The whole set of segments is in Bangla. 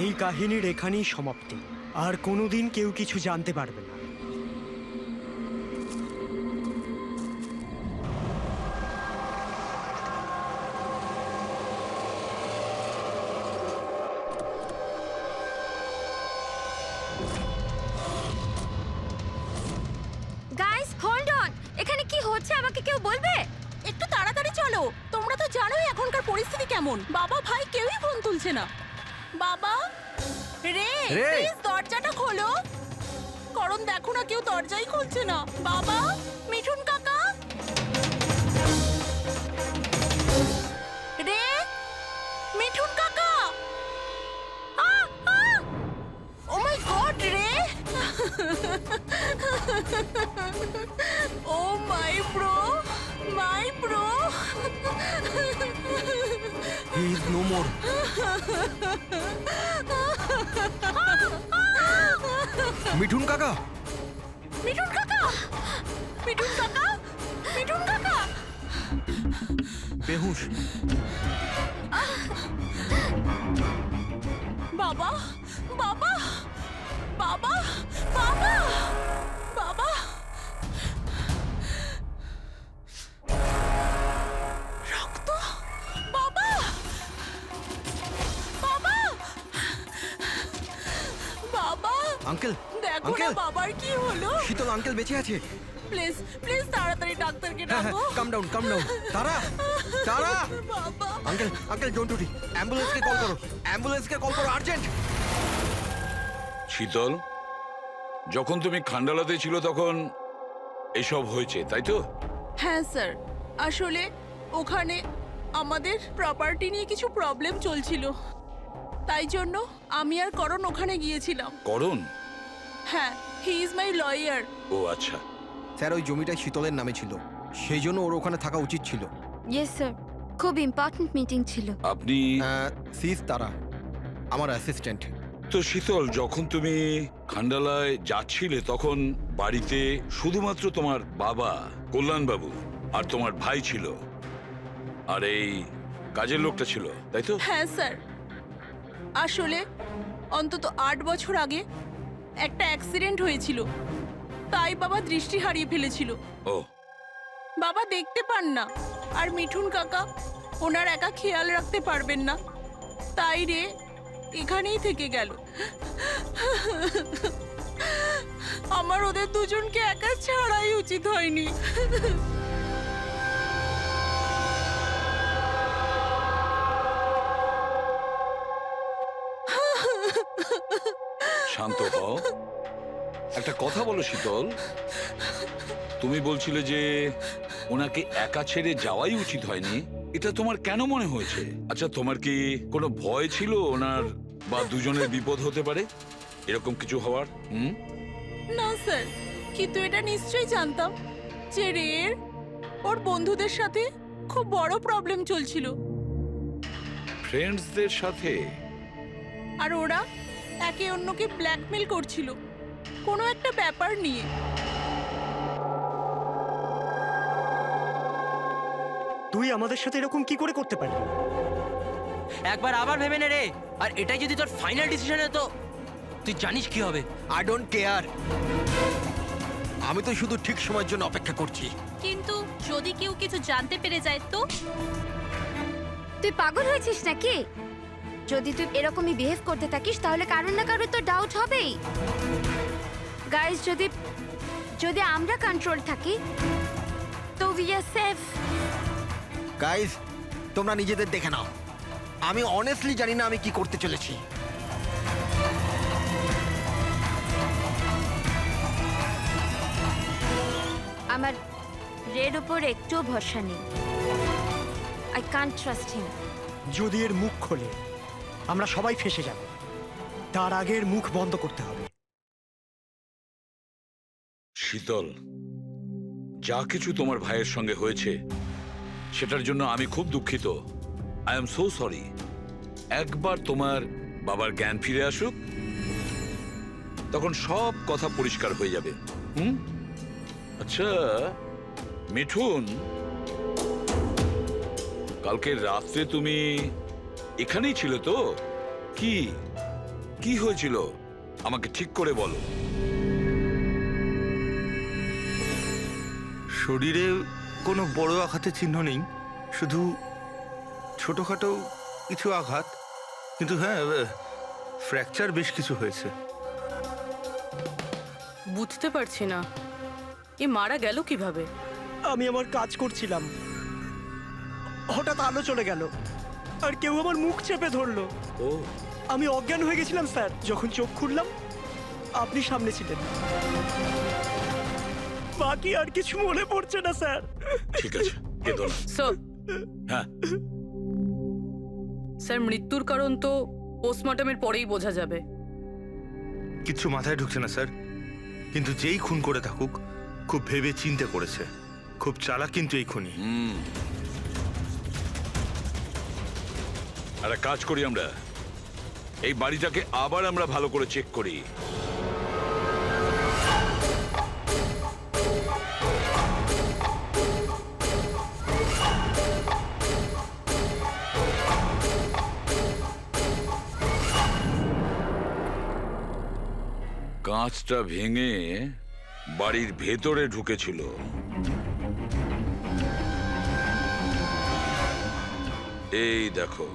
এই কাহিনীর এখানেই সমাপ্তি। আর কোনোদিন কেউ কিছু জানতে পারবে না। গাইস হোল্ড অন, এখানে কি হচ্ছে আমাকে কেউ বলবে? একটু তাড়াতাড়ি চলো, তোমরা তো জানোই এখনকার পরিস্থিতি কেমন। বাবা ভাই কেউই ফোন তুলছে না। বাবা রে, প্লিজ দরজাটা খোলো। করণ দেখো না, কেউ দরজাই খুলছে না। বাবা, মিঠুন কাকা, রে, মিঠুন কাকা। ও মাই গড রে, oh my bro, my bro. He is no more. Mithun কাকা, মিঠুন কাকা, মিঠুন কাকা, মিঠুন কাকা। বেহুশ। বাবা, বাবা, বাবা, বাবা, বাবা। রক্ত, বাবা, বাবা, বাবা। আঙ্কেল, দেখো না আঙ্কেল, বাবার কি হলো। শীতল আঙ্কেল বেঁচে আছে। প্লিজ প্লিজ তাড়াতাড়ি ডাক্তারকে হ্যাঁ, ডাকো। Calm down, calm down. তারা, তারা। বাবা, আঙ্কেল, আঙ্কেল ডোন্ট উরি। অ্যাম্বুলেন্সকে কল করো, অ্যাম্বুলেন্সকে কল করো আর্জেন্ট। শীতল, যখন তুমি খান্ডালাতে ছিল তখন এসব হয়েছে, তাই তো? হ্যাঁ স্যার, আসলে ওখানে আমাদের প্রপার্টি নিয়ে কিছু প্রবলেম চলছিল, তাই জন্য আমি আর করণ ওখানে গিয়েছিলাম। করণ? হ্যাঁ, হি ইজ মাই লয়ার। ও আচ্ছা। স্যার, ওই জমিটা শীতলের নামে ছিল, সেই জন্য ওর ওখানে থাকা উচিত ছিল। ইয়েস স্যার, খুব ইম্পর্ট্যান্ট মিটিং ছিল। আপনি সিস তারা, আমার অ্যাসিস্ট্যান্ট। তো শীতল, যখন তুমি খান্ডালায় যাচ্ছিলে তখন বাড়িতে শুধুমাত্র তোমার বাবা কল্যাণবাবু আর তোমার ভাই ছিল, আর এই কাজের লোকটা ছিল, তাই তো? হ্যাঁ স্যার, আসলে অন্তত 8 বছর আগে একটা অ্যাক্সিডেন্ট হয়েছিল, তাই বাবা দৃষ্টি হারিয়ে ফেলেছিল। ও, বাবা দেখতে পান না, আর মিঠুন কাকা ওনার একা খেয়াল রাখতে পারবেন না, তাই রে এখানেই থেকে গেল। আমার ওদের দুজনকে একা ছাড়াই উচিত হয়নি। শান্ত হও, একটা কথা বলো শীতল। তুমি বলছিলে যে ওনাকে একা ছেড়ে যাওয়াই উচিত হয়নি, এটা তোমার কেন মনে হয়েছে? আচ্ছা, তোমার কি কোনো ভয় ছিল ওনার বা দুজনের বিপদ হতে পারে, এরকম কিছু হওয়ার? না স্যার, কিন্তু এটা নিশ্চয়ই জানতাম যে রের ওর বন্ধুদের সাথে খুব বড় প্রবলেম চলছিল, ফ্রেন্ডসদের সাথে? আর ওরা একে অন্যকে ব্ল্যাকমেল করছিল কোনো একটা ব্যাপার নিয়ে। তুই আমাদের সাথে এরকম কি করে করতে পারলি? একবার আবার ভেবে নে রে। আর এটাই যদি তোর ফাইনাল ডিসিশন হতো, তুই জানিস কি হবে। I don't care. আমি তো শুধু ঠিক সময়ের জন্য অপেক্ষা করছি। কিন্তু যদি কেউ কিছু জানতে পেরে যায় তো? তুই পাগল হয়েছিস নাকি? যদি তুই এরকমই বিহেভ করতে থাকিস তাহলে কারোর না কারোর তো ডাউট হবেই। গাইস, যদি আমরা কন্ট্রোল থাকি তো উই আর সেফ। গাইস, তোমরা নিজেদের দেখে নাও। আমি অনেস্টলি জানি না আমি কি করতে চলেছি। আমার রেড উপর একটুও ভরসা নেই। I can't trust him. যদি এর মুখ খোলে আমরা সবাই ফেঁসে যাব। তার আগে এর মুখ বন্ধ করতে হবে। শীতল, যা কিছু তোমার ভাইয়ের সঙ্গে হয়েছে সেটার জন্য আমি খুব দুঃখিত। I am so sorry. একবার তোমার বাবার জ্ঞান ফিরে আসুক, তখন সব কথা পরিষ্কার হয়ে যাবে। আচ্ছা মিঠুন, কালকে রাত্রে তুমি এখানেই ছিলে তো? কি কি হয়েছিল আমাকে ঠিক করে বলো। শরীরে কোনো বড় আঘাতের চিহ্ন নেই, শুধু ছোটখাটো কিছু আঘাত। কিন্তু হ্যাঁ, ফ্র্যাকচার বেশ কিছু হয়েছে। বুঝতে পারছি না, এ মারা গেল কিভাবে? আমি আমার কাজ করছিলাম, হঠাৎ আলো চলে গেল আর কেউ আমার মুখ চেপে ধরলো। ও, আমি অজ্ঞান হয়ে গেছিলাম স্যার। যখন চোখ খুললাম আপনি সামনে ছিলেন। বাকি আর কিছু মনে পড়ছে না স্যার। ঠিক আছে, কেঁদো না। স্যার, হ্যাঁ, স্যার মৃত্যুর কারণ তো পোস্টমর্টমের পরেই বোঝা যাবে। কিচ্ছু মাথায় ঢুকছে না স্যার, কিন্তু যেই খুন করে থাকুক খুব ভেবে চিন্তে করেছে। খুব চালাক কিন্তু এই খুনি। একটা কাজ করি, আমরা এই বাড়িটাকে আবার আমরা ভালো করে চেক করি। কাঁচটা ভেঙে বাড়ির ভেতরে ঢুকেছিল। এই দেখো,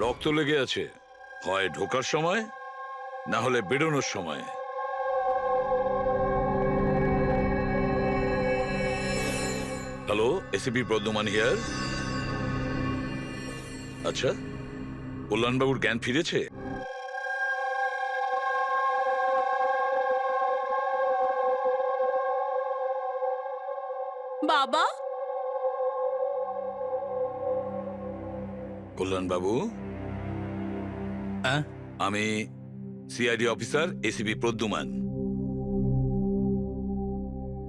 রক্ত লেগে আছে, হয় ঢোকার সময় না হলে বেরোনোর সময়। Hello, ACP Pradyuman here. আচ্ছা, কল্যাণবাবুর জ্ঞান ফিরেছে? বাবা, কল্যাণবাবু, হ্যাঁ, আমি সিআইডি অফিসার এসিপি প্রদ্যুমান।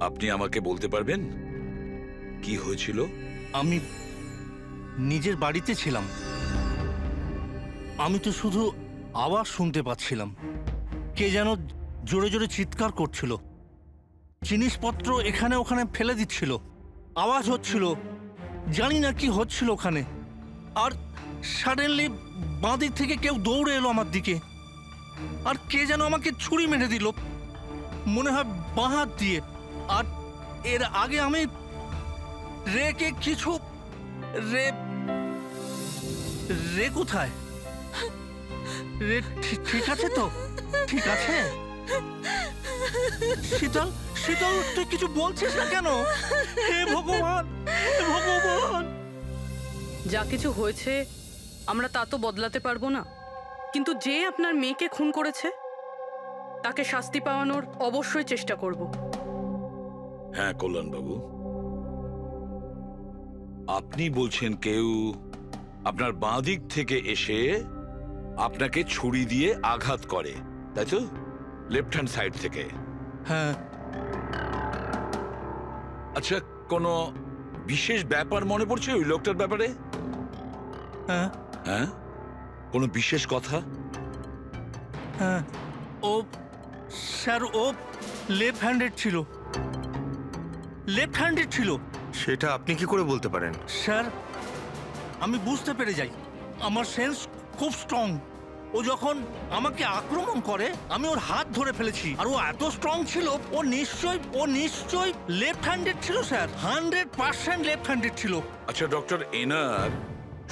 আপনি আমাকে বলতে পারবেন কি হয়েছিল? আমি নিজের বাড়িতে ছিলাম। আমি তো শুধু আওয়াজ শুনতে পাচ্ছিলাম। কে যেন জোরে জোরে চিৎকার করছিল, জিনিসপত্র এখানে ওখানে ফেলে দিচ্ছিল, আওয়াজ হচ্ছিল, জানি না কি হচ্ছিল ওখানে। আর সাডেনলি বাঁ দিক থেকে কেউ দৌড়ে এলো আমার দিকে, আর কে যেন আমাকে ছুরি মেরে দিল, মনে হয় বাঁ হাত দিয়ে। আর এর আগে আমি রেকে কিছু রে কোথায়? রে ঠিক আছে তো? ঠিক আছে? শীতল, শীতল, তুই কিছু বলছিস না কেন? হে ভগবান, হে ভগবান! যা কিছু হয়েছে আমরা তা তো বদলাতে পারবো না, কিন্তু যে আপনার মেয়েকে খুন করেছে তাকে শাস্তি পাওয়ানোর অবশ্যই চেষ্টা করব। হ্যাঁ কল্যাণবাবু, আপনি বলছেন কেউ আপনার বাঁ দিক থেকে এসে আপনাকে ছুরি দিয়ে আঘাত করে, তাই তো? লেফট হ্যান্ড সাইড থেকে? হ্যাঁ। আচ্ছা, কোনো বিশেষ ব্যাপার মনে পড়ছে ওই লোকটার ব্যাপারে? হ্যাঁ, হ্যাঁ, কোনো বিশেষ কথা? হ্যাঁ, ও স্যার, ও লেফট হ্যান্ডেড ছিল। লেফট হ্যান্ডেড ছিল, সেটা আপনি কি করে বলতে পারেন? স্যার আমি বুঝতে পেরে যাই, আমার সেন্স খুব স্ট্রং। ও যখন আমাকে আক্রমণ করে আমি ওর হাত ধরে ফেলেছি, আর ও এত স্ট্রং ছিল, ও নিশ্চয়ই লেফট হ্যান্ডেড ছিল স্যার, 100% লেফট হ্যান্ডেড ছিল। আচ্ছা ডক্টর, এনার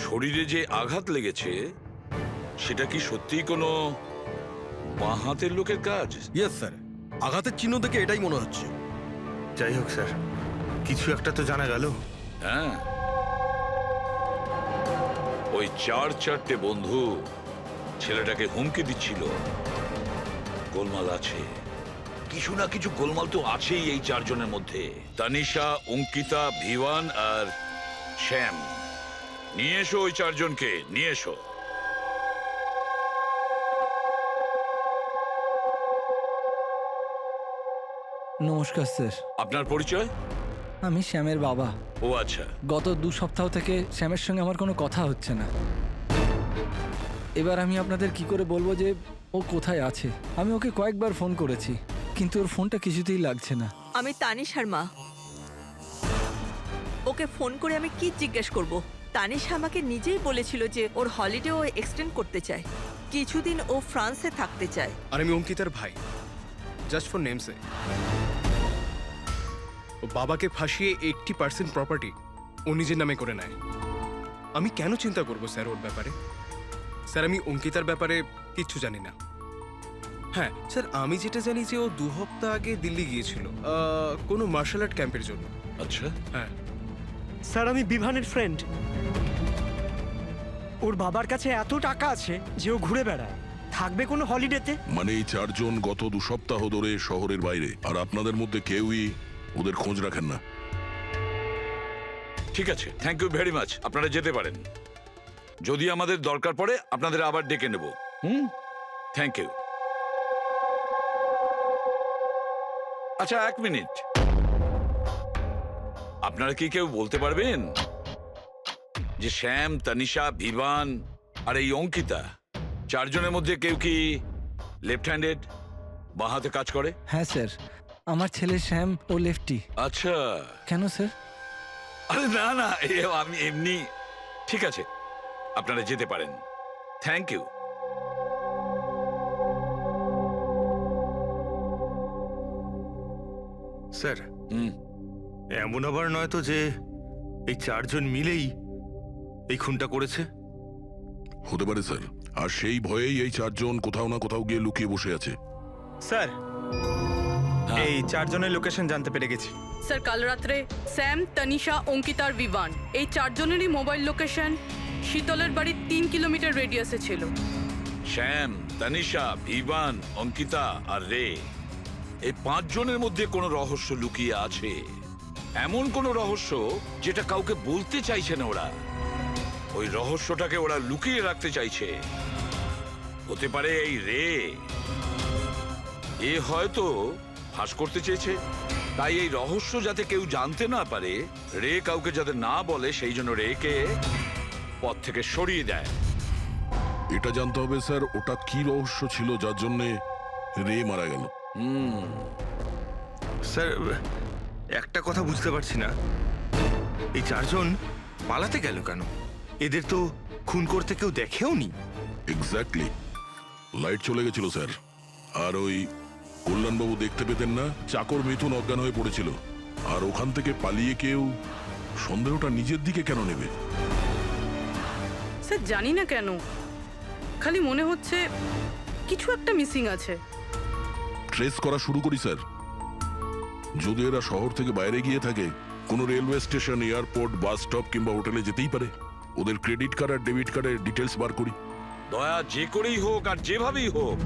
শরীরে যে আঘাত লেগেছে সেটা কি সত্যিই কোনো বাঁ হাতের লোকের কাজ? ইয়েস স্যার, আঘাতের চিহ্ন দেখে এটাই মনে হচ্ছে। যাই হোক স্যার, কিছু একটা তো জানা গেল। হ্যাঁ, ওই 4-4টে বন্ধু ছেলেটাকে হুমকি দিচ্ছিল। গোলমাল আছে, কিছু না কিছু গোলমাল তো আছেই এই 4 জনের মধ্যে। তানিশা, অঙ্কিতা, ভিওয়ান আর শ্যাম। নিয়ে এসো ওই 4 জনকে, নিয়ে এসো। নমস্কার স্যার, আপনার পরিচয়? আমি শ্যামের বাবা। ও আচ্ছা। গত 2 সপ্তাহ থেকে শ্যামের সঙ্গে আমার কোনো কথা হচ্ছে না। এবার আমি আপনাদের কি করে বলবো যে ও কোথায় আছে? আমি ওকে কয়েকবার ফোন করেছি, কিন্তু ওর ফোনটা কিছুতেই লাগছে না। আমি তানিশার মা। ওকে ফোন করে আমি কি জিজ্ঞেস করব? তানিশা আমাকে নিজেই বলেছিল যে ওর হলিডে ও এক্সটেন্ড করতে চায়, কিছুদিন ও ফ্রান্সে থাকতে চায়। আর আমি অঙ্কিতার ভাই, জাস্ট ফর নেমসে। ও বাবাকে ফাঁসিয়ে 80% প্রপার্টি ও নিজের নামে করে নেয়। আমি কেন চিন্তা করব স্যার ওর ব্যাপারে? স্যার আমি অঙ্কিতার ব্যাপারে কিচ্ছু জানি না। হ্যাঁ স্যার, আমি যেটা জানি যে ও 2 সপ্তাহ আগে দিল্লি গিয়েছিল কোনো মার্শাল আর্ট ক্যাম্পের জন্য। আচ্ছা, হ্যাঁ স্যার আমি বিভানের ফ্রেন্ড। ওর বাবার কাছে এত টাকা আছে যে ও ঘুরে বেড়ায়, থাকবে কোনো হলিডেতে? মানে এই 4 জন গত 2 সপ্তাহ ধরে শহরের বাইরে, আর আপনাদের মধ্যে কেউই ওদের খোঁজ রাখেন না। ঠিক আছে, থ্যাংক ইউ ভেরি মাচ। আপনারা যেতে পারেন। যদি আমাদের দরকার পড়ে আপনাদের আবার ডেকে নেব। Thank you. আচ্ছা 1 মিনিট, আপনারা কি কেউ বলতে পারবেন যে শ্যাম, তানিশা, ভিভান আর এই অঙ্কিতা 4 জনের মধ্যে কেউ কি লেফট হ্যান্ডেড, বাঁ হাতে কাজ করে? হ্যাঁ স্যার, আমার ছেলে শ্যাম ও লেফটি। আচ্ছা। কেন স্যার? আরে না না, আমি এমনি। ঠিক আছে, আপনারা যেতে পারেন। Thank you. স্যার এমন আবার নয় তো যে এই 4 জন মিলেই এই খুনটা করেছে? হতে পারে স্যার, আর সেই ভয়েই এই 4 জন কোথাও না কোথাও গিয়ে লুকিয়ে বসে আছে। স্যার এই 4 জনের লোকেশন জানতে পেরে গেছি। স্যার কাল রাত্রে স্যাম, তানিশা, অঙ্কিতা আর বিভান এই 4 জনেরই মোবাইল লোকেশন শীতলের বাড়ির 3 কিলোমিটার রেডিয়াসে ছিল। শ্যাম, তানিশা, ভিভান, অঙ্কিতা আর রে, এই 5 জনের মধ্যে কোনো রহস্য লুকিয়ে আছে। এমন কোনো রহস্য যেটা কাউকে বলতে চাইছে না ওরা। ওই রহস্যটাকে ওরা লুকিয়ে রাখতে চাইছে। হতে পারে এই রে, এ হয়তো ফাঁস করতে চেয়েছে। তাই এই রহস্য যাতে কেউ জানতে না পারে, রে কাউকে যাতে না বলে, সেই জন্য রেকে পথ থেকে সরিয়ে দেয়। এটা জানতে হবে স্যার, ওটা কি রহস্য ছিল যার জন্য রে মারা গেল। স্যার একটা কথা বুঝতে পারছি না, এই 4 জন পালাতে গেল কেন? এদের তো খুন করতে কেউ দেখেও নি। এক্স্যাক্টলি, লাইট চলে গেছিল স্যার। আর ওই কল্যাণবাবু দেখতে পেতেন না, চাকর মিথুন অজ্ঞান হয়ে পড়েছিল। আর ওখান থেকে পালিয়ে কেউ সন্দেহটা নিজের দিকে কেন নেবে? স্যার জানি না কেন, খালি মনে হচ্ছে কিছু একটা মিসিং আছে। ট্রেস করা শুরু করি স্যার। যদি এরা শহর থেকে বাইরে গিয়ে থাকে, কোনো railway station, airport, bus stop কিংবা হোটেলে যেতেই পারে। ওদের ক্রেডিট কার্ড আর ডেবিট কার্ডের ডিটেলস বার করি। দয়া যে করেই হোক আর যেভাবেই হোক,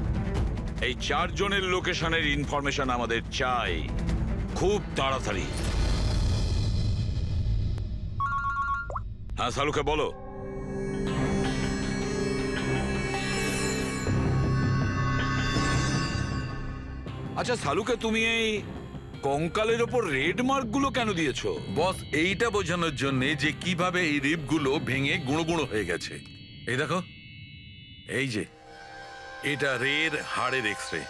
এই 4 জনের লোকেশনের ইনফরমেশন আমাদের চাই, খুব তাড়াতাড়ি। হ্যাঁ সালুকে বলো। আচ্ছা সালুকে, তুমি এই কঙ্কালের ওপর রেড মার্ক গুলো কেন দিয়েছো? বস এইটা বোঝানোর জন্য যে কিভাবে এই রিপগুলো ভেঙে গুঁড়ো গুঁড়ো হয়ে গেছে। এই দেখো, এই যে এটা রের হাড়ের এক্সরে।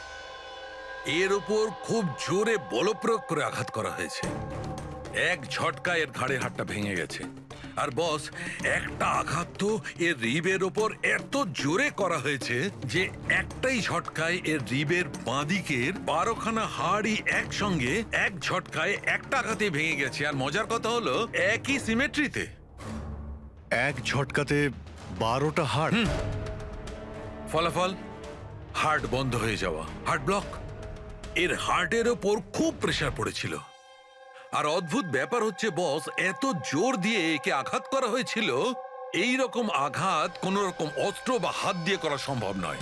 এর ওপর খুব জোরে বলপ্রয়োগ করে আঘাত করা হয়েছে। এক ঝটকায় এর ঘাড়ের হাড়টা ভেঙে গেছে। আর বস, একটা আঘাত তো এর রিবের ওপর এত জোরে করা হয়েছে যে একটাই ঝটকায় এর রিবের বাঁদিকের 12খানা হাড়ই একসঙ্গে এক ঝটকায় একটা আঘাতে ভেঙে গেছে। আর মজার কথা হলো একই সিমেট্রিতে। এক ঝটকাতে 12টা হাড়। ফলাফল হার্ট বন্ধ হয়ে যাওয়া, হার্ট ব্লক। এর হার্টের ওপর খুব প্রেসার পড়েছিল। আর অদ্ভুত ব্যাপার হচ্ছে বস, এত জোর দিয়ে একে আঘাত করা হয়েছিল, এই রকম আঘাত কোন রকম অস্ত্র বা হাত দিয়ে করা সম্ভব নয়।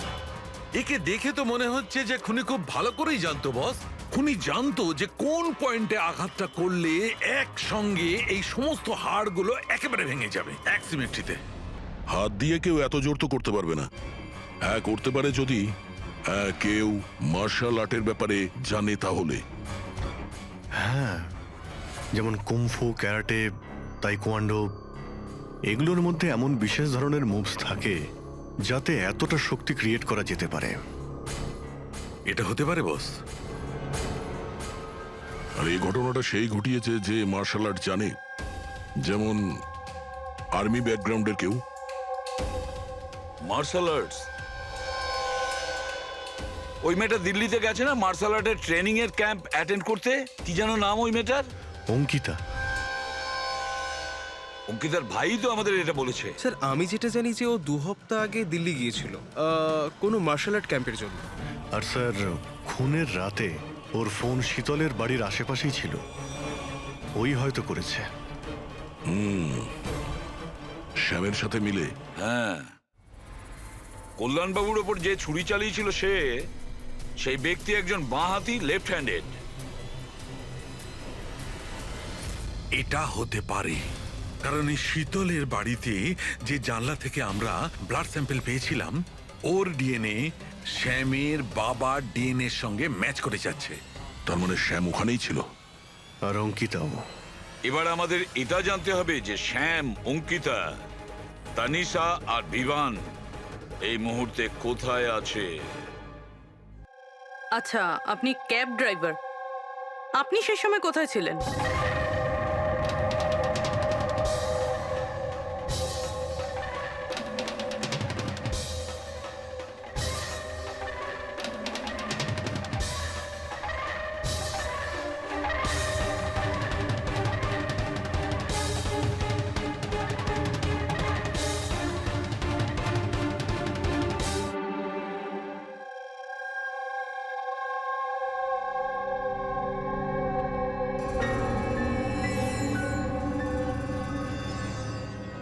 একে দেখে তো মনে হচ্ছে যে খুনি খুব ভালো করেই জানতো বস। খুনি জানতো যে কোন পয়েন্টে আঘাতটা করলে একসঙ্গে এই সমস্ত হাড়গুলো একেবারে ভেঙে যাবে এক সিমেট্রিতে। হাত দিয়ে কেউ এত জোর তো করতে পারবে না। হ্যাঁ, করতে পারে যদি কেউ মার্শাল আর্টের ব্যাপারে জানে তাহলে। হ্যাঁ, যেমন কুমফু, ক্যারাটে, তাইকোয়ান্ডো, এগুলোর মধ্যে এমন বিশেষ ধরনের মুভস থাকে যাতে এতটা শক্তি ক্রিয়েট করা যেতে পারে। এটা হতে পারে বস। আর এই ঘটনাটা সেই ঘটিয়েছে যে মার্শাল আর্ট জানে, যেমন আর্মি ব্যাকগ্রাউন্ডের কেউ। Martial arts? ওই মেয়েটা দিল্লিতে গেছে না মার্শাল আর্টের ট্রেনিং এর ক্যাম্প অ্যাটেন্ড করতে? কি যেন নাম ওই মেয়েটার? অঙ্কিতা। অঙ্কিতার ভাই তো আমাদের এটা বলেছে। স্যার, আমি যেটা জানি যে ও 2 সপ্তাহ আগে দিল্লি গিয়েছিল কোনো মার্শাল আর্ট ক্যাম্পের জন্য। আর স্যার, খুনের রাতে ওর ফোন শীতলের বাড়ির আশেপাশেই ছিল। ওই হয়তো করেছে। শ্যামের সাথে মিলে। হ্যাঁ, কল্যাণবাবুর ওপর যে ছুরি চালিয়েছিল সেই ব্যক্তি একজন বাঁহাতি, লেফট হ্যান্ডেড। এটা হতে পারে, কারণ এই শীতলের বাড়িতে যে জানলা থেকে আমরা ব্লাড স্যাম্পল পেয়েছিলাম, ওর ডিএনএ শ্যামের বাবার ডিএনএ এর সঙ্গে ম্যাচ করে যাচ্ছে। তার মানে শ্যাম ওখানেই ছিল। আর অঙ্কিতাও। এবার আমাদের এটা জানতে হবে যে শ্যাম, অঙ্কিতা, তানিশা আর বিভান এই মুহূর্তে কোথায় আছে। আচ্ছা, আপনি ক্যাব ড্রাইভার, আপনি সেই সময় কোথায় ছিলেন?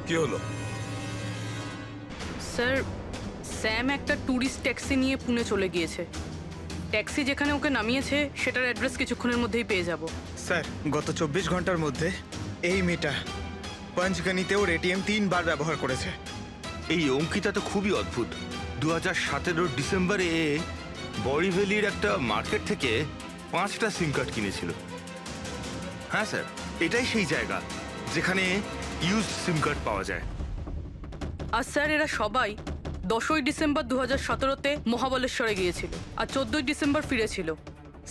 কি হলো? স্যার, স্যাম একটা ট্যুরিস্ট ট্যাক্সি নিয়ে পুনে চলে গিয়েছে। ট্যাক্সি যেখানে ওকে নামিয়েছে সেটার অ্যাড্রেস কিছুক্ষণের মধ্যেই পেয়ে যাব। স্যার, গত 24 ঘন্টার মধ্যে এই মেয়েটা পঞ্চগনিতে ওর এটিএম 3 বার ব্যবহার করেছে। এই অঙ্কিতা তো খুবই অদ্ভুত। 2017 ডিসেম্বরে বড়িভ্যালির একটা মার্কেট থেকে 5টা সিম কার্ড কিনেছিল। হ্যাঁ স্যার, এটাই সেই জায়গা যেখানে ইউজ সিম কার্ড পাওয়া যায়। আর স্যার, এরা সবাই 10ই ডিসেম্বর 2017-তে মহাবলেশ্বরে গিয়েছিল আর 14ই ডিসেম্বর ফিরেছিল।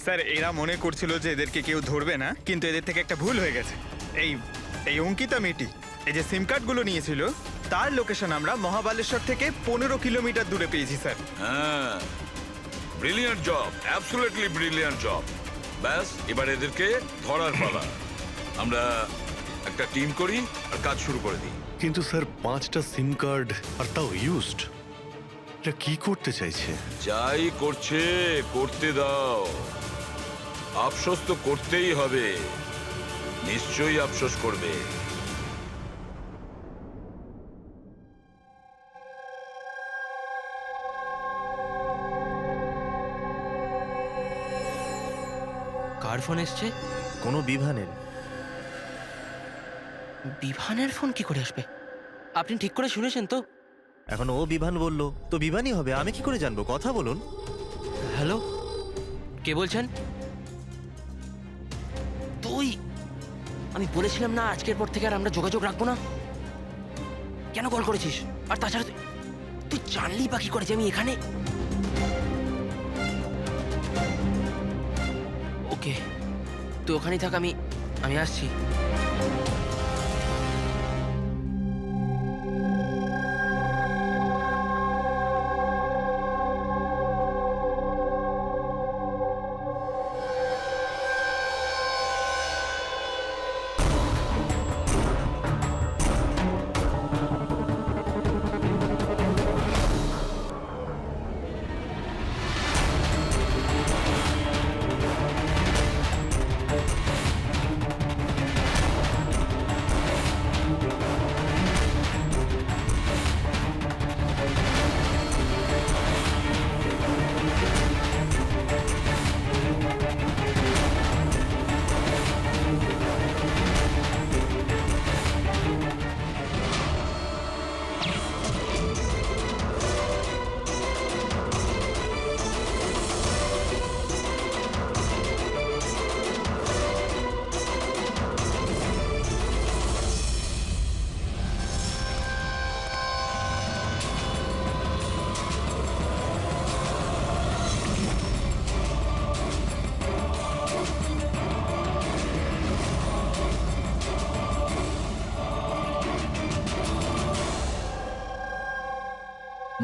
স্যার, এরা মনে করছিল যে এদেরকে কেউ ধরবে না, কিন্তু এদের থেকে একটা ভুল হয়ে গেছে। এই অঙ্কিতা মেয়েটি এই যে সিম কার্ডগুলো নিয়েছিল তার লোকেশন আমরা মহাবালেশ্বর থেকে 15 কিলোমিটার দূরে পেয়েছি স্যার। হ্যাঁ, brilliant job, absolutely brilliant job. ব্যাস, এবার এদেরকে ধরার পালা। আমরা একটা টিম করি আর কাজ শুরু করে দিই। কিন্তু স্যার, 5টা সিম কার্ড আর তাও ইউজড, এটা কি করতে চাইছে? যাই করছে করতে দাও। আফসোস তো করতেই হবে, নিশ্চয়ই আফসোস করবে। কার ফোন এসছে? কোনো বিভানের। বিভানের ফোন কি করে আসবে? আপনি ঠিক করে শুনেছেন তো? এখন ও বিভান বললো তো বিভানই হবে, আমি কি করে জানবো? কথা বলুন। হ্যালো, কে বলছেন? তুই? আমি বলেছিলাম না আজকের পর থেকে আর আমরা যোগাযোগ রাখবো না। কেন কল করেছিস? আর তাছাড়া তুই জানলি বা কি করে যে আমি এখানে? ওকে, তুই ওখানেই থাক, আমি আমি আসছি।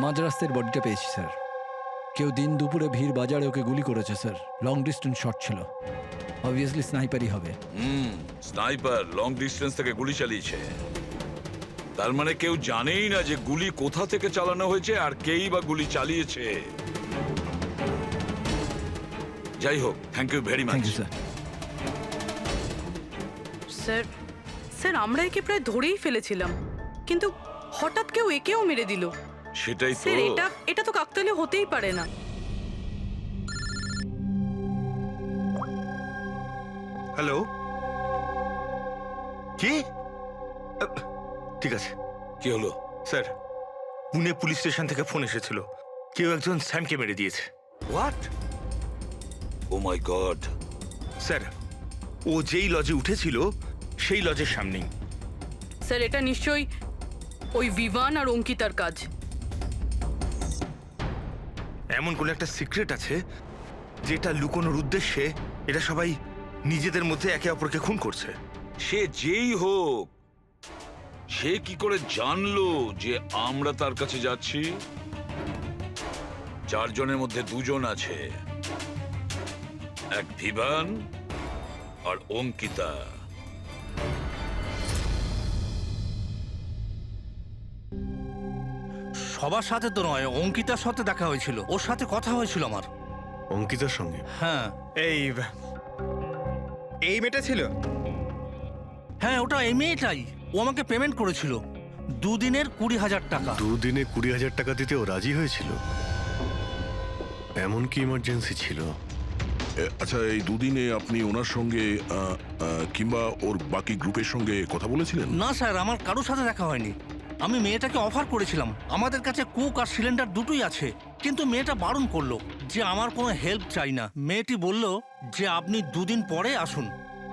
মাঝরাস্তার বডিটা পেয়েছি স্যার। কেউ দিন দুপুরে ভিড় বাজারে ওকে গুলি করেছে স্যার। লং ডিস্টেন্স শট ছিল, অবভিয়াসলি স্নাইপারই হবে। স্নাইপার লং ডিস্টেন্স থেকে গুলি চালিয়েছে, তার মানে কেউ জানেই না যে গুলি কোথা থেকে চালানো হয়েছে আর কেই বা গুলি চালিয়েছে। যাই হোক, thank you very much. Sir sir sir আমরা একে প্রায় ধরেই ফেলেছিলাম, কিন্তু হঠাৎ কেউ একেও মেরে দিল। সেটাই তো। স্যার এটা তো কাকতালীয় হতেই পারে না। হ্যালো, কি? ঠিক আছে। কি হলো? স্যার, পুনে পুলিশ স্টেশন থেকে ফোন এসেছিল, কেউ একজন স্যামকে মেরে দিয়েছে। What? Oh my God. Sir, ও যেই লজে উঠেছিল সেই লজের সামনেই। স্যার এটা নিশ্চয়ই ওই বিভান আর অঙ্কিতার কাজ। এমন কোন একটা সিক্রেট আছে যেটা লুকোনোর উদ্দেশ্যে এটা সবাই নিজেদের মধ্যে একে অপরকে খুন করছে। সে যেই হোক, সে কি করে জানলো যে আমরা তার কাছে যাচ্ছি? 4 জনের মধ্যে 2 জন আছে, এক ভিভান আর অঙ্কিতা। সবার সাথে তো নয়, অঙ্কিতার সাথে দেখা হয়েছিল, ওর সাথে কথা হয়েছিল আমার। অঙ্কিতার সঙ্গে? হ্যাঁ। এই মেয়েটা ছিল? হ্যাঁ, ওটা এই মেয়েটাই। ও আমাকে পেমেন্ট করেছিল 2 দিনের 20,000 টাকা। 2 দিনে 20,000 টাকা দিতে ও রাজি হয়েছিল? এমন কি ইমার্জেন্সি ছিল? আচ্ছা, এই দুদিনে আপনি ওনার সঙ্গে কিংবা ওর বাকি গ্রুপের সঙ্গে কথা বলেছিলেন? না স্যার, আমার কারোর সাথে দেখা হয়নি। আমি মেয়েটাকে অফার করেছিলাম, আমাদের কাছে কুক আর সিলিন্ডার দুটোই আছে, কিন্তু মেয়েটা বারণ করলো যে আমার কোনো হেল্প চাই না। মেয়েটি বলল যে আপনি 2 দিন পরে আসুন।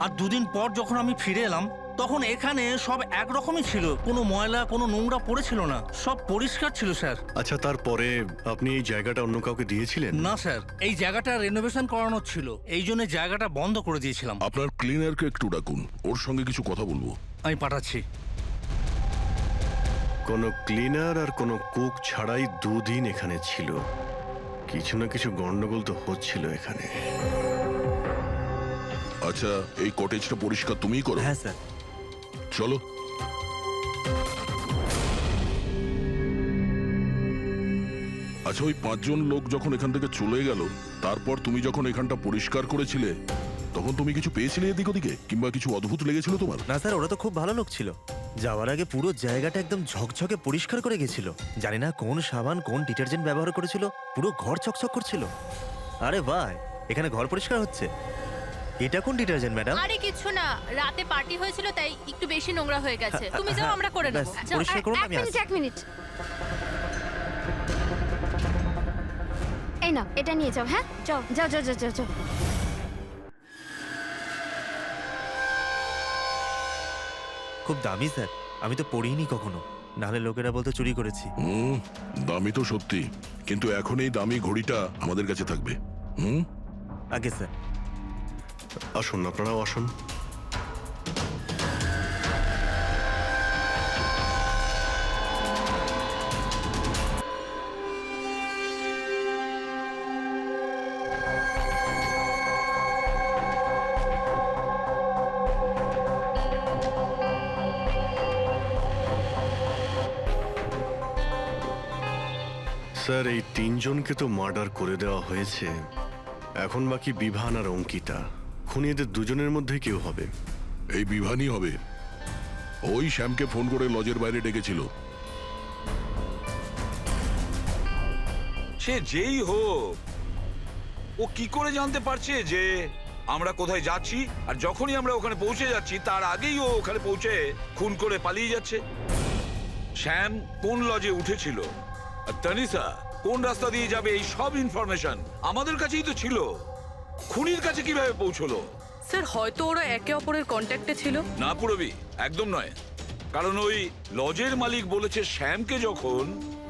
আর 2 দিন পর যখন আমি ফিরে এলাম তখন এখানে সব একরকমই ছিল, কোনো ময়লা কোনো নোংরা পড়েছিল না, সব পরিষ্কার ছিল স্যার। আচ্ছা, তারপরে আপনি এই জায়গাটা অন্য কাউকে দিয়েছিলেন? না স্যার, এই জায়গাটা রেনোভেশন করানোর ছিল, এই জন্য জায়গাটা বন্ধ করে দিয়েছিলাম। আপনার ক্লিনারকে একটু ডাকুন, ওর সঙ্গে কিছু কথা বলবো। আমি পাঠাচ্ছি। কোনো ক্লিনার আর কোনো কুক ছাড়াই 2 দিন এখানে ছিল। কিছু না কিছু গন্ডগোল তো হচ্ছিল এখানে। আচ্ছা, এই কটেজটা পরিষ্কার তুমিই করো? হ্যাঁ স্যার। চলো। আচ্ছা, ওই 5 জন লোক যখন এখান থেকে চলে গেল, তারপর তুমি যখন এখানটা পরিষ্কার করেছিলে তখন তুমি কিছু পেয়েছিলে এদিক ওদিকে, কিংবা কিছু অদ্ভুত লেগেছিল তোমার? না স্যার, ওরা তো খুব ভালো লোক ছিল। যাওয়ার আগে পুরো জায়গাটা একদম ঝকঝকে পরিষ্কার করে গেছিল। জানি না কোন সাবান কোন ডিটারজেন্ট ব্যবহার করেছিল, পুরো ঘর চকচক করছিল। আরে ভাই, এখানে ঘর পরিষ্কার হচ্ছে। এটা কোন ডিটারজেন্ট ম্যাডাম? আরে কিছু না, রাতে পার্টি হয়েছিল তাই একটু বেশি নোংরা হয়ে গেছে। তুমি যাও, আমরা করে নেব। ব্যাস, পরিষ্কার করুন, আমি আসছি। 1 মিনিট। এই নাও, এটা নিয়ে যাও। হ্যাঁ, যাও যাও যাও যাও যাও, যাও। খুব দামি স্যার, আমি তো পড়িনি কখনো, নাহলে লোকেরা বলতে চুরি করেছি। দামি তো সত্যি, কিন্তু এখন এই দামি ঘড়িটা আমাদের কাছে থাকবে। আগে স্যার। আসুন, আপনারাও আসুন। স্যার এই তিনজনকে তো মার্ডার করে দেওয়া হয়েছে, এখন বাকি বিভান আর অঙ্কিতা। খুনি এদের দুজনের মধ্যে কেউ হবে। এই বিভানই হবে। ওই শ্যামকে ফোন করে লজের বাইরে ডেকেছিল। সে যেই হোক, ও কি করে জানতে পারছে যে আমরা কোথায় যাচ্ছি, আর যখনই আমরা ওখানে পৌঁছে যাচ্ছি তার আগেই ও ওখানে পৌঁছে খুন করে পালিয়ে যাচ্ছে? শ্যাম কোন লজে উঠেছিল আর তানিশা কোন রাস্তা দিয়ে যাবে, এই সব ইনফরমেশন আমাদের কাছেই তো ছিল। খুনির কাছে কিভাবে পৌঁছলো? স্যার হয়তো ওরা একে অপরের কন্ট্যাক্টে ছিল। না পুরবি, একদম নয়। কারণ ওই লজের মালিক বলেছে শ্যামকে যখন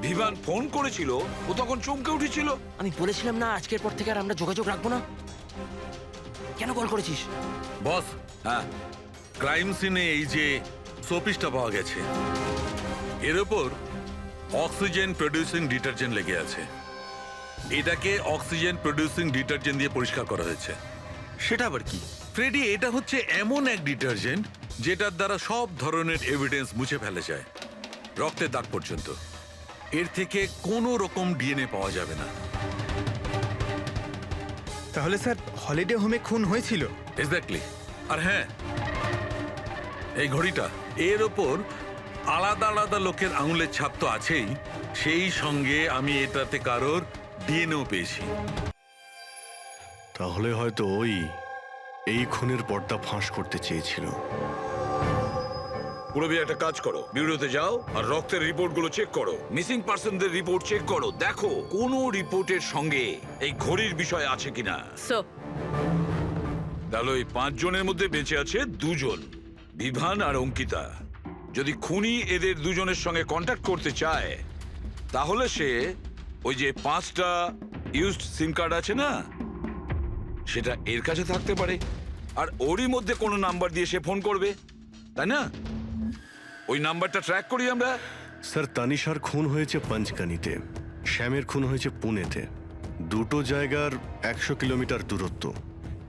বিভান ফোন করেছিল ও তখন চমকে উঠেছিল। আমি বলেছিলাম না আজকের পর থেকে আর আমরা যোগাযোগ রাখবো না। কেন কল করেছিস? বস, হ্যাঁ, ক্রাইম সিনে এই যে সোপিসটা পাওয়া গেছে, এর ওপর অক্সিজেন প্রডিউসিং ডিটারজেন্ট লেগে আছে। এটাকে অক্সিজেন প্রডিউসিং ডিটারজেন্ট দিয়ে পরিষ্কার করা হয়েছে। সেটা আবার কি ফ্রেডি? এটা হচ্ছে এমন এক ডিটারজেন্ট যেটার দ্বারা সব ধরনের এভিডেন্স মুছে ফেলা যায়, রক্তের দাগ পর্যন্ত। এর থেকে কোনো রকম ডিএনএ পাওয়া যাবে না। তাহলে স্যার হলিডে হোমে খুন হয়েছিল? এক্স্যাক্টলি। আর হ্যাঁ, এই ঘড়িটা, এর ওপর আলাদা আলাদা লোকের আঙুলের ছাপ তো আছেই, সেই সঙ্গে আমি এটাতে কারোর ডিএনএও পেয়েছি। তাহলে হয়তো ওই এই খুনের পর্দা ফাঁস করতে চেয়েছিল। পুরবি একটা কাজ করো, বিউরোতে যাও আর রক্তের রিপোর্টগুলো চেক করো, মিসিং পার্সনদের রিপোর্ট চেক করো, দেখো কোনো রিপোর্টের সঙ্গে এই ঘড়ির বিষয় আছে কিনা। তাহলে ওই 5 জনের মধ্যে বেঁচে আছে 2 জন, বিভান আর অঙ্কিতা। যদি খুনি এদের দুজনের সঙ্গে কন্ট্যাক্ট করতে চায় তাহলে সে ওই যে 5টা ইউজড সিম কার্ড আছে না, সেটা এর কাছে থাকতে পারে, আর ওরই মধ্যে কোনো নাম্বার দিয়ে সে ফোন করবে, তাই না? ওই নাম্বারটা ট্র্যাক করি আমরা। স্যার তানিশার খুন হয়েছে পঞ্চকানিতে, শ্যামের খুন হয়েছে পুনেতে। দুটো জায়গার 100 কিলোমিটার দূরত্ব,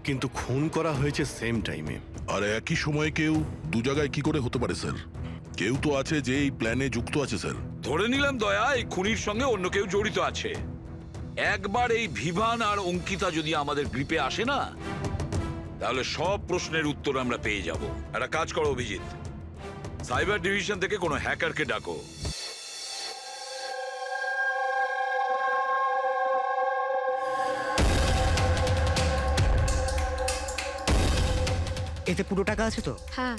কিন্তু খুন করা হয়েছে সেম টাইমে। আর একই সময়ে কেউ 2 জায়গায় কি করে হতে পারে স্যার? কেউ তো আছে যে এই প্ল্যানে যুক্ত আছে স্যার। ধরে নিলাম দয়া এই খুনির সঙ্গে অন্য কেউ জড়িত আছে। একবার এই বিভান আর অঙ্কিতা যদি আমাদের গ্রিপে আসে না, তাহলে সব প্রশ্নের উত্তর আমরা পেয়ে যাব। একটা কাজ করো অভিজিৎ, সাইবার ডিভিশন থেকে কোনো হ্যাকারকে ডাকো। এতে পুরো টাকা আছে তো? হ্যাঁ।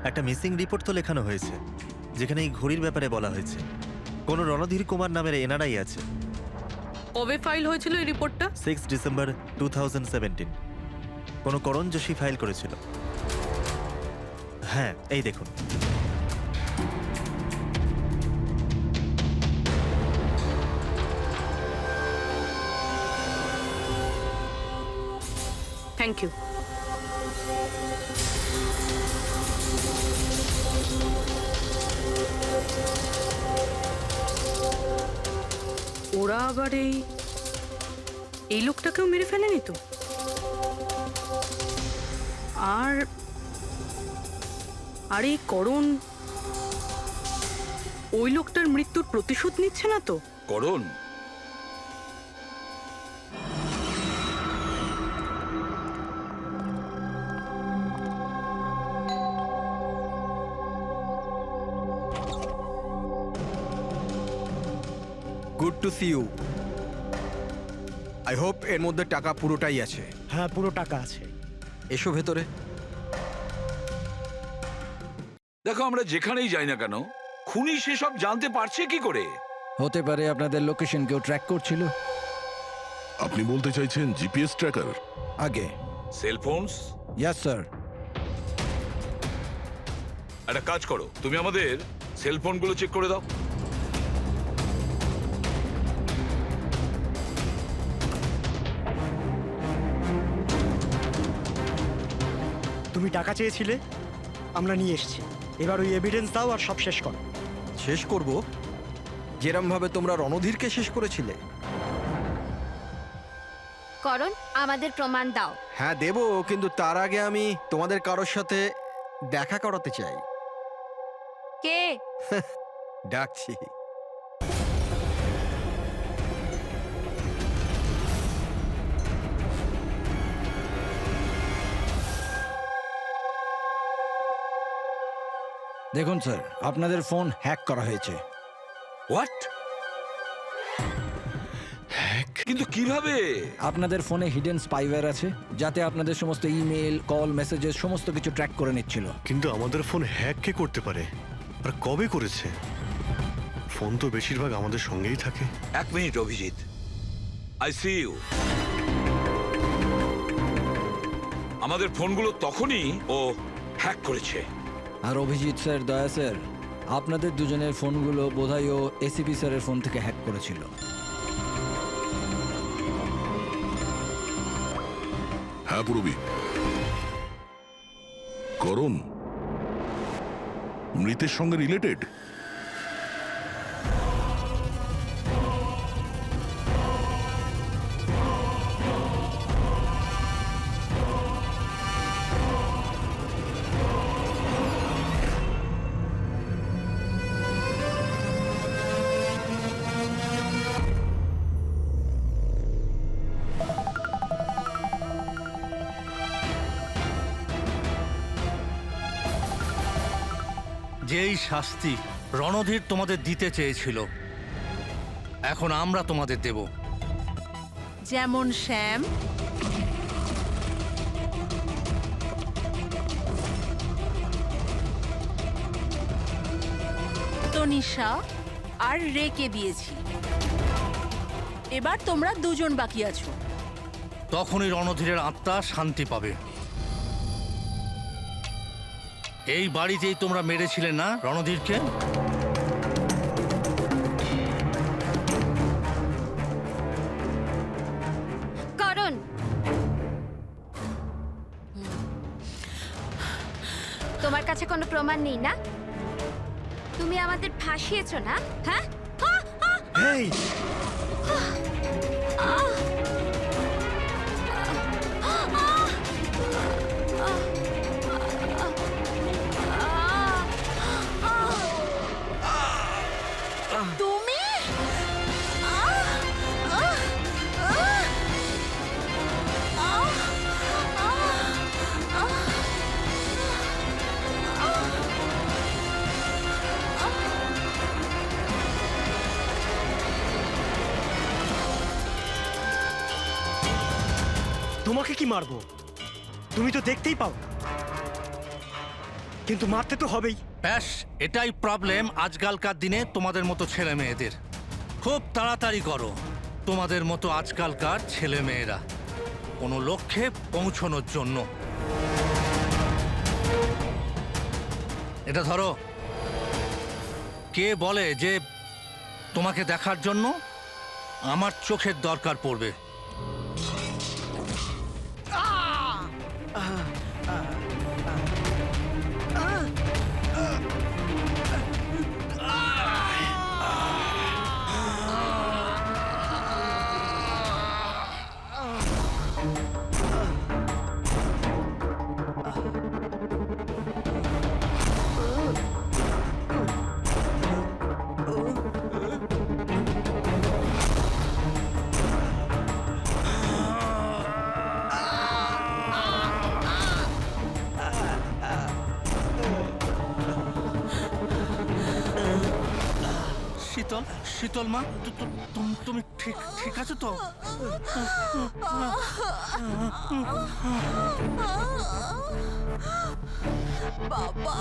একটা মিসিং রিপোর্ট তো লেখানো হয়েছে, যেখানে এই ঘড়ির ব্যাপারে বলা হয়েছে। কোন রণধীর কুমার নামের এনআরআই আছে। কবে ফাইল হয়েছিল এই রিপোর্টটা? 6 ডিসেম্বর 2017। কোন করণ যোশী ফাইল করেছিল। হ্যাঁ, এই দেখুন। Thank you. ওরা আবার এই লোকটাকেও মেরে ফেলেনি তো? আর এই করণ ওই লোকটার মৃত্যুর প্রতিশোধ নিচ্ছে না তো? Karan? Good to see you. I hope এর মধ্যে টাকা পুরোটাই আছে। হ্যাঁ, পুরো টাকা আছে। এসো ভেতরে। দেখো, আমরা যেখানেই যাই না কেন খুনি সেসব জানতে পারছে কি করে? হতে পারে আপনাদের লোকেশন কেউ ট্র্যাক করছিল। আপনি বলতে চাইছেন জিপিএস ট্র্যাকার? আগে সেলফোনস? Yes sir. একটা কাজ করো, তুমি আমাদের সেলফোনগুলো চেক করে দাও। তুমি টাকা চেয়েছিলে, আমরা নিয়ে এসেছি। এবার ওই এভিডেন্স দাও আর সব শেষ করো। শেষ করব যেরম ভাবে তোমরা রণধীরকে শেষ করেছিলে? করণ, আমাদের প্রমাণ দাও। হ্যাঁ দেব, কিন্তু তার আগে আমি তোমাদের কারোর সাথে দেখা করাতে চাই। কে? ডাকছি। দেখুন স্যার, আপনাদের ফোন হ্যাক করা হয়েছে। হোয়াট? কিন্তু কিভাবে? আপনাদের ফোনে হিডেন স্পাইওয়্যার আছে, যাতে আপনাদের সমস্ত ইমেল, কল, মেসেজেস সমস্ত কিছু ট্র্যাক করে নিচ্ছিল। কিন্তু আমাদের ফোন হ্যাক কে করতে পারে, আর কবে করেছে? ফোন তো বেশিরভাগ আমাদের সঙ্গেই থাকে। এক minute Abhijit, I see you. আমাদের ফোনগুলো তখনই ও হ্যাক করেছে। আর অভিজিৎ স্যার, দয়া স্যার, আপনাদের দুজনের ফোনগুলো বোধহয় ও এসিপি স্যারের ফোন থেকে হ্যাক করেছিল। হ্যাঁ পুরবি। করণ মৃতের সঙ্গে রিলেটেড? যেই শাস্তি রণধীর তোমাদের দিতে চেয়েছিল, এখন আমরা তোমাদের দেব। যেমন শ্যাম, তনিষা আর রেকে দিয়েছি। এবার তোমরা দুজন বাকি আছো। তখনই রণধীরের আত্মা শান্তি পাবে। এই বাড়িতেই তোমরা মেরেছিলে না রণধীরকে? করণ, তোমার কাছে কোনো প্রমাণ নেই না? তুমি আমাদের ফাঁসিয়েছো না? হ্যাঁ? এই তুমি তোমাকে কি মারবো? তুমি তো দেখতেই পাও, কিন্তু মারতে তো হবেই। ব্যাস, এটাই প্রবলেম আজকালকার দিনে তোমাদের মতো ছেলে মেয়েদের। খুব তাড়াতাড়ি করো তোমাদের মতো আজকালকার ছেলে মেয়েরা কোনো লক্ষ্যে পৌঁছানোর জন্য। এটা ধরো। কে বলে যে তোমাকে দেখার জন্য আমার চোখের দরকার পড়বে? শীতল, শীতল মা, তুমি ঠিক আছো তো? বাবা,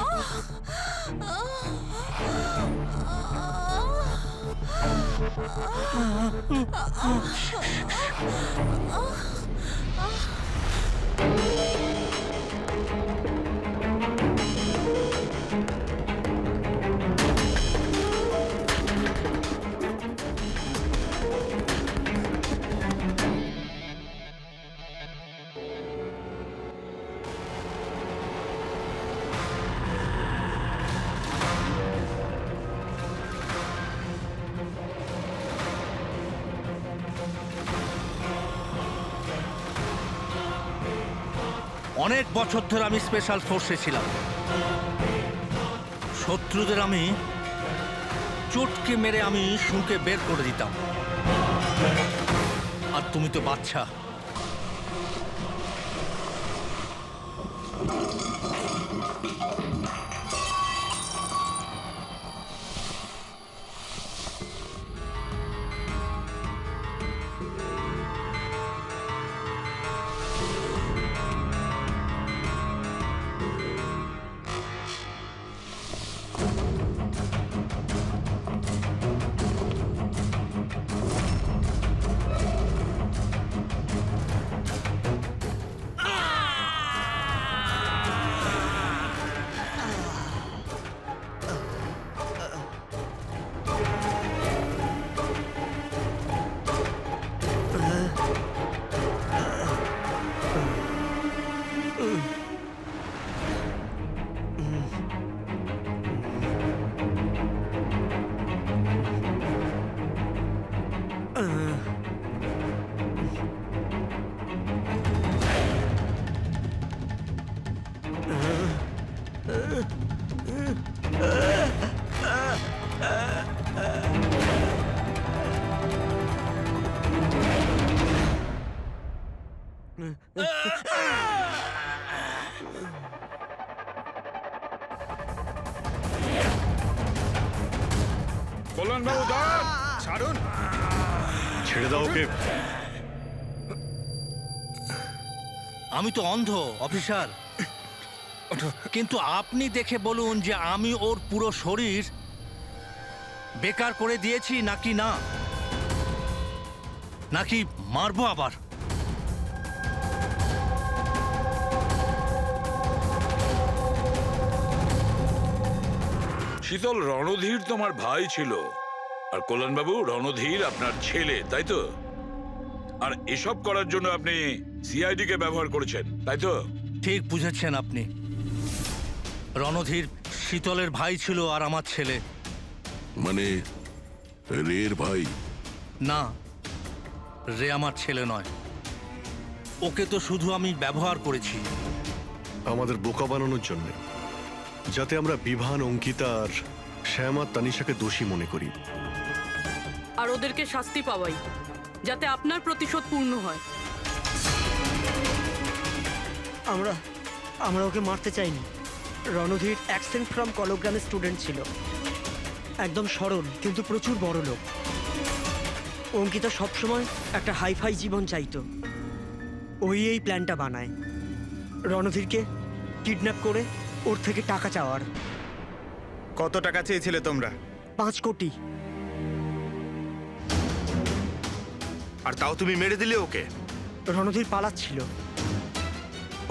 অনেক বছর ধরে আমি স্পেশাল ফোর্সে ছিলাম। শত্রুদের আমি চটকে মেরে আমি শুঁকে বের করে দিতাম। আর তুমি তো বাচ্চা। কল্যাণবাবু দাঁড়ান, ছাড়ুন। ছেড়ে দাও ওকে। আমি তো অন্ধ অফিসার, কিন্তু আপনি দেখে বলুন যে আমি ওর পুরো শরীর বেকার করে দিয়েছি নাকি না, নাকি মারবো আবার? শীতল, রণধীর তোমার ভাই ছিল, আর কল্যাণবাবু রণধীর আপনার ছেলে, তাই তো? আর এসব করার জন্য আপনি সিআইডি কে ব্যবহার করেছেন, তাই তো? ঠিক বুঝেছেন আপনি। রণধীর শীতলের ভাই ছিল আর আমার ছেলে। মানে রের ভাই? না, রে আমার ছেলে নয়। ওকে তো শুধু আমি ব্যবহার করেছি আমাদের বোকা বানানোর জন্য, যাতে আমরা বিভান, অঙ্কিতা আর শ্যাম আর তানিশাকে দোষী মনে করি। আর ওদেরকে শাস্তি পাওয়াই, যাতে আপনার প্রতিশোধ পূর্ণ হয়। আমরা ওকে মারতে চাইনি। রণধীর অ্যাকসেন্ট ফ্রম কলগ্রামের স্টুডেন্ট ছিল, একদম সরল কিন্তু প্রচুর বড় লোক। অঙ্কিতা সবসময় একটা হাইফাই জীবন চাইতো, ওই এই প্ল্যানটা বানায় রণধীরকে কিডন্যাপ করে ওর থেকে টাকা চাওয়ার। কত টাকা চেয়েছিলে তোমরা? 5 কোটি। আর তাও তুমি মেরে দিলে ওকে? রণধীর পালাচ্ছিল,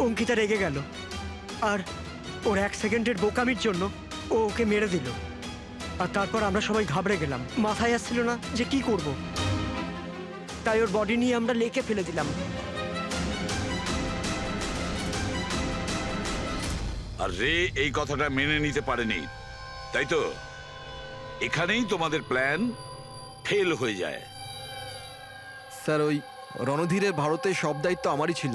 অঙ্কিতা রেগে গেল, আর ওর 1 সেকেন্ডের বোকামির জন্য ও ওকে মেরে দিল। আর তারপর আমরা সবাই ঘাবড়ে গেলাম, মাথায় আসছিল না যে কি করব। তাই ওর বডি নিয়ে আমরা লেকে ফেলে দিলাম। আর রে এই কথাটা মেনে নিতে পারেনি, তাই তো? এখানেই তোমাদের প্ল্যান ফেল হয়ে যায়। স্যার, ওই রণধীরের ভারতে সব দায়িত্ব আমারই ছিল।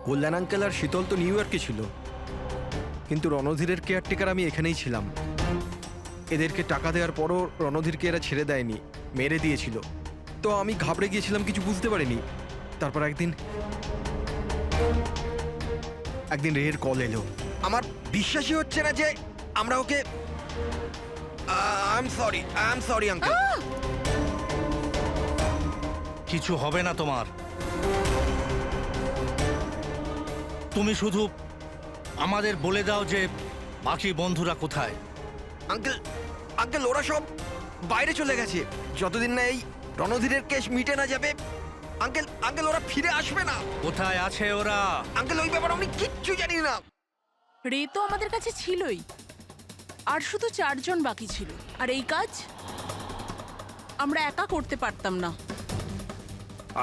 কল্যাণ আঙ্কেল আর শীতল তো নিউ ইয়র্কে ছিল, কিন্তু রণধীরের কেয়ারটেকার আমি এখানেই ছিলাম। এদেরকে টাকা দেওয়ার পরও রণধীরকে এরা ছেড়ে দেয়নি, মেরে দিয়েছিল। তো আমি ঘাবড়ে গিয়েছিলাম, কিছু বুঝতে পারিনি। তারপর একদিন রের কল এলো। আমার বিশ্বাসই হচ্ছে না যে আমরা ওকে... আই এম সরি আঙ্কেল। কিছু হবে না তোমার। তুমি শুধু আমাদের বলে দাও যে বাকি বন্ধুরা কোথায়। আঙ্কেল ওরা সব বাইরে চলে গেছে, যতদিন না এই রণধীরের কেস মিটে না যাবে। আঙ্কেল ওরা ফিরে আসবে না। কোথায় আছে ওরা? আঙ্কেল ওই ব্যাপারে আমি কিচ্ছু জানি না। রে তো আমাদের কাছে ছিলই, আর শুধু 4 জন বাকি ছিল। আর এই কাজ আমরা একা করতে পারতাম না।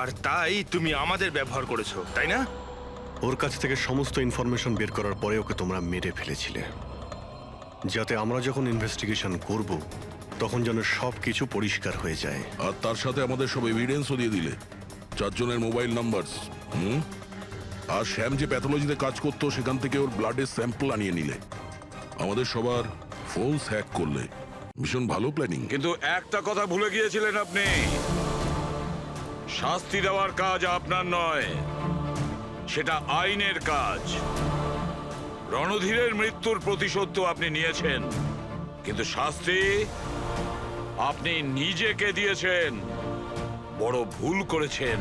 আর তাই তুমি আমাদের ব্যবহার করেছো, তাই না? ওর কাছ থেকে সমস্ত ইনফরমেশন বের করার পরে ওকে তোমরা মেরে ফেলেছিলে, যাতে আমরা যখন ইনভেস্টিগেশন করব তখন যেন সব কিছু পরিষ্কার হয়ে যায়। আর তার সাথে আমাদের সব এভিডেন্সও দিয়ে দিলে, 4 জনের মোবাইল নাম্বার। আর শ্যাম যে প্যাথোলজিতে কাজ করতো সেখান থেকে ওর ব্লাডের স্যাম্পল আনিয়ে নিলে। আমাদের সবার ফোনস হ্যাক করলে। ভীষণ ভালো প্ল্যানিং। কিন্তু একটা কথা ভুলে গিয়েছিলেন আপনি, শাস্তি দেওয়ার কাজ আপনার নয়, সেটা আইনের কাজ। রণধীরের মৃত্যুর প্রতিশোধ তো আপনি নিয়েছেন, কিন্তু শাস্তি আপনি নিজেকে দিয়েছেন। বড় ভুল করেছেন।